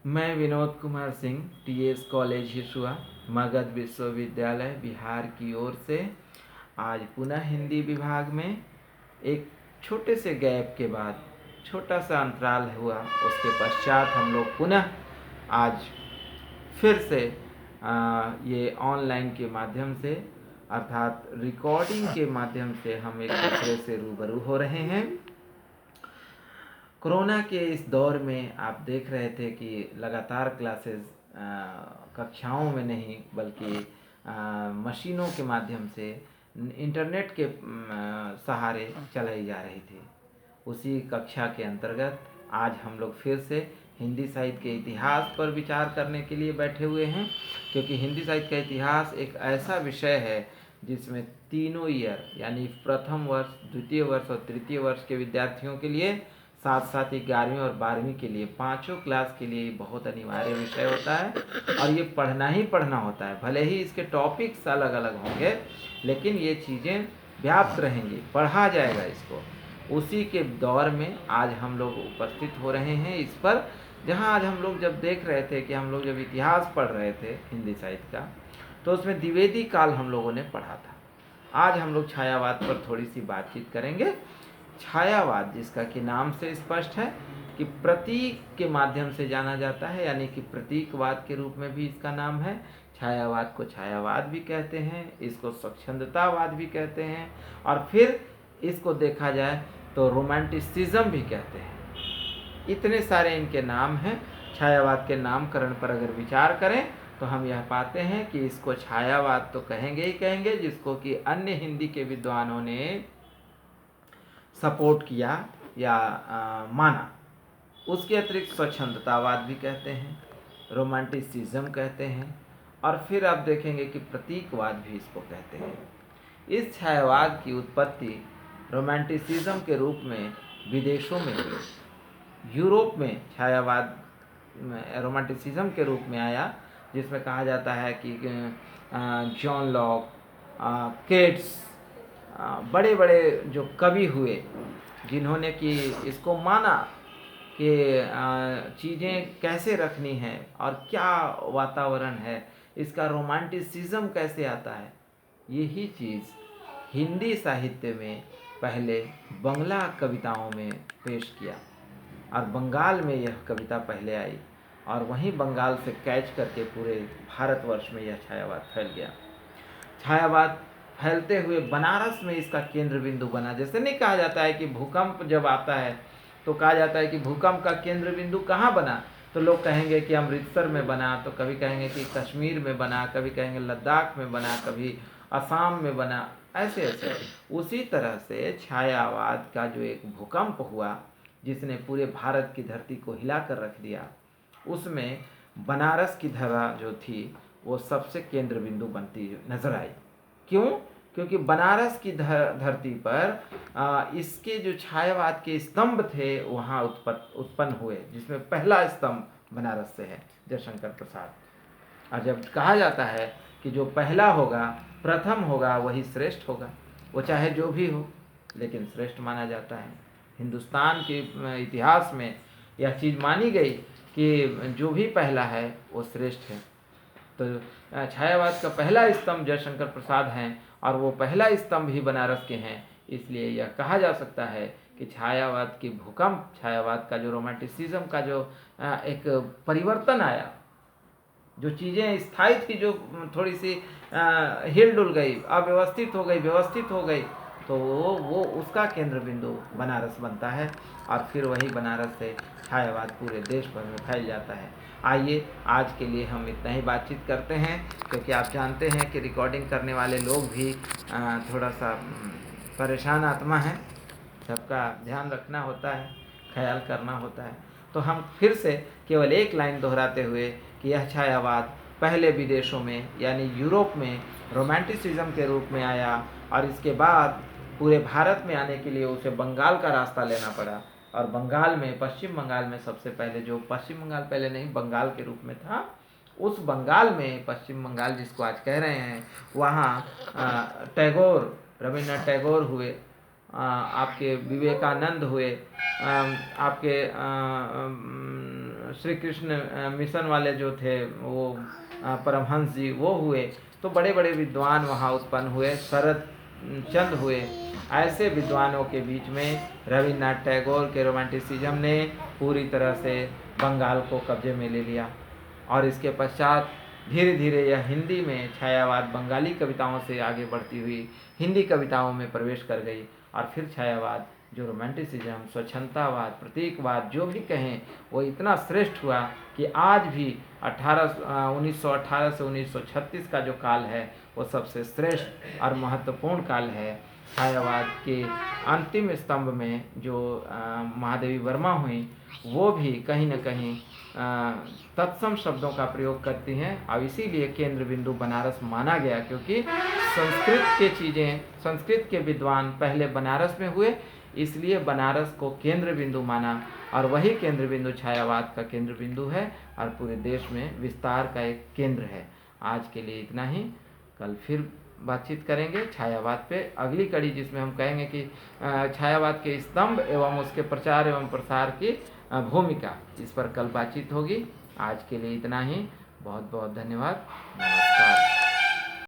मैं Vinod Kumar Singh TS college Hisua Magadh विश्वविद्यालय बिहार की ओर से आज पुनः हिंदी विभाग में एक छोटे से गैप के बाद छोटा सा अंतराल हुआ। उसके पश्चात हम लोग पुनः आज फिर से ये ऑनलाइन के माध्यम से अर्थात रिकॉर्डिंग के माध्यम से हम एक दूसरे से रूबरू हो रहे हैं। कोरोना के इस दौर में आप देख रहे थे कि लगातार क्लासेस कक्षाओं में नहीं बल्कि मशीनों के माध्यम से इंटरनेट के सहारे चलाई जा रही थी। उसी कक्षा के अंतर्गत आज हम लोग फिर से हिंदी साहित्य के इतिहास पर विचार करने के लिए बैठे हुए हैं, क्योंकि हिंदी साहित्य का इतिहास एक ऐसा विषय है जिसमें तीनों ईयर यानी प्रथम वर्ष, द्वितीय वर्ष और तृतीय वर्ष के विद्यार्थियों के लिए, साथ साथ ही 11वीं और 12वीं के लिए, पाँचों क्लास के लिए बहुत अनिवार्य विषय होता है और ये पढ़ना ही पढ़ना होता है। भले ही इसके टॉपिक्स अलग अलग होंगे लेकिन ये चीज़ें व्याप्त रहेंगी, पढ़ा जाएगा इसको। उसी के दौर में आज हम लोग उपस्थित हो रहे हैं इस पर, जहाँ आज हम लोग जब देख रहे थे कि हम लोग जब इतिहास पढ़ रहे थे हिंदी साहित्य का, तो उसमें द्विवेदी काल हम लोगों ने पढ़ा था। आज हम लोग छायावाद पर थोड़ी सी बातचीत करेंगे। छायावाद, जिसका कि नाम से स्पष्ट है कि प्रतीक के माध्यम से जाना जाता है, यानी कि प्रतीकवाद के रूप में भी इसका नाम है। छायावाद को छायावाद भी कहते हैं, इसको स्वच्छंदतावाद भी कहते हैं, और फिर इसको देखा जाए तो रोमांटिसिज्म भी कहते हैं। इतने सारे इनके नाम हैं। छायावाद के नामकरण पर अगर विचार करें तो हम यह पाते हैं कि इसको छायावाद तो कहेंगे ही कहेंगे, जिसको कि अन्य हिंदी के विद्वानों ने सपोर्ट किया या माना। उसके अतिरिक्त स्वच्छंदतावाद भी कहते हैं, रोमांटिसिज्म कहते हैं, और फिर आप देखेंगे कि प्रतीकवाद भी इसको कहते हैं। इस छायावाद की उत्पत्ति रोमांटिसिज्म के रूप में विदेशों में हुई। यूरोप में छायावाद रोमांटिसिज्म के रूप में आया, जिसमें कहा जाता है कि जॉन लॉक, केट्स, बड़े बड़े जो कवि हुए जिन्होंने कि इसको माना कि चीज़ें कैसे रखनी हैं और क्या वातावरण है, इसका रोमांटिसिज्म कैसे आता है। यही चीज़ हिंदी साहित्य में पहले बंगला कविताओं में पेश किया, और बंगाल में यह कविता पहले आई, और वहीं बंगाल से कैच करके पूरे भारतवर्ष में यह छायावाद फैल गया। छायावाद फैलते हुए बनारस में इसका केंद्र बिंदु बना। जैसे नहीं कहा जाता है कि भूकंप जब आता है तो कहा जाता है कि भूकंप का केंद्र बिंदु कहाँ बना, तो लोग कहेंगे कि अमृतसर में बना, तो कभी कहेंगे कि कश्मीर में बना, कभी कहेंगे लद्दाख में बना, कभी असम में बना, ऐसे ऐसे। उसी तरह से छायावाद का जो एक भूकंप हुआ जिसने पूरे भारत की धरती को हिला कर रख दिया, उसमें बनारस की धरा जो थी वो सबसे केंद्र बिंदु बनती नजर आई। क्यों? क्योंकि बनारस की धरती पर इसके जो छायावाद के स्तंभ थे वहाँ उत्पन्न हुए, जिसमें पहला स्तंभ बनारस से है, जयशंकर प्रसाद। और जब कहा जाता है कि जो पहला होगा, प्रथम होगा, वही श्रेष्ठ होगा, वो चाहे जो भी हो लेकिन श्रेष्ठ माना जाता है। हिंदुस्तान के इतिहास में यह चीज़ मानी गई कि जो भी पहला है वो श्रेष्ठ है। तो छायावाद का पहला स्तंभ जयशंकर प्रसाद हैं, और वो पहला स्तंभ ही बनारस के हैं। इसलिए यह कहा जा सकता है कि छायावाद की भूकंप, छायावाद का जो रोमांटिसिज्म का जो एक परिवर्तन आया, जो चीज़ें स्थायी थी जो थोड़ी सी हिल डुल गई, अव्यवस्थित हो गई, व्यवस्थित हो गई, तो वो उसका केंद्र बिंदु बनारस बनता है, और फिर वही बनारस से छायावाद पूरे देश भर में फैल जाता है। आइए आज के लिए हम इतना ही बातचीत करते हैं, क्योंकि आप जानते हैं कि रिकॉर्डिंग करने वाले लोग भी थोड़ा सा परेशान आत्मा है, सबका ध्यान रखना होता है, ख्याल करना होता है। तो हम फिर से केवल एक लाइन दोहराते हुए कि यह छायावाद पहले विदेशों में यानी यूरोप में रोमांटिसिज्म के रूप में आया, और इसके बाद पूरे भारत में आने के लिए उसे बंगाल का रास्ता लेना पड़ा। और बंगाल में, पश्चिम बंगाल में सबसे पहले, जो पश्चिम बंगाल पहले नहीं बंगाल के रूप में था, उस बंगाल में, पश्चिम बंगाल जिसको आज कह रहे हैं, वहाँ टैगोर, रविन्द्रनाथ टैगोर हुए, आपके विवेकानंद हुए, आपके श्री कृष्ण मिशन वाले जो थे वो परमहंस जी वो हुए, तो बड़े बड़े विद्वान वहाँ उत्पन्न हुए, शरद चंद हुए। ऐसे विद्वानों के बीच में रविन्द्रनाथ टैगोर के रोमांटिसिज्म ने पूरी तरह से बंगाल को कब्जे में ले लिया, और इसके पश्चात धीरे धीरे यह हिंदी में छायावाद बंगाली कविताओं से आगे बढ़ती हुई हिंदी कविताओं में प्रवेश कर गई, और फिर छायावाद जो रोमांटिसिज्म, स्वच्छंदतावाद, प्रतीकवाद जो भी कहें, वो इतना श्रेष्ठ हुआ कि आज भी 1918 से 1936 का जो काल है वो सबसे श्रेष्ठ और महत्वपूर्ण काल है। छायावाद के अंतिम स्तंभ में जो महादेवी वर्मा हुई, वो भी कहीं न कहीं तत्सम शब्दों का प्रयोग करती हैं, और इसीलिए केंद्र बिंदु बनारस माना गया, क्योंकि संस्कृत के विद्वान पहले बनारस में हुए, इसलिए बनारस को केंद्र बिंदु माना, और वही केंद्र बिंदु छायावाद का केंद्र बिंदु है और पूरे देश में विस्तार का एक केंद्र है। आज के लिए इतना ही, कल फिर बातचीत करेंगे छायावाद पे अगली कड़ी, जिसमें हम कहेंगे कि छायावाद के स्तंभ एवं उसके प्रचार एवं प्रसार की भूमिका, इस पर कल बातचीत होगी। आज के लिए इतना ही, बहुत बहुत धन्यवाद, नमस्कार।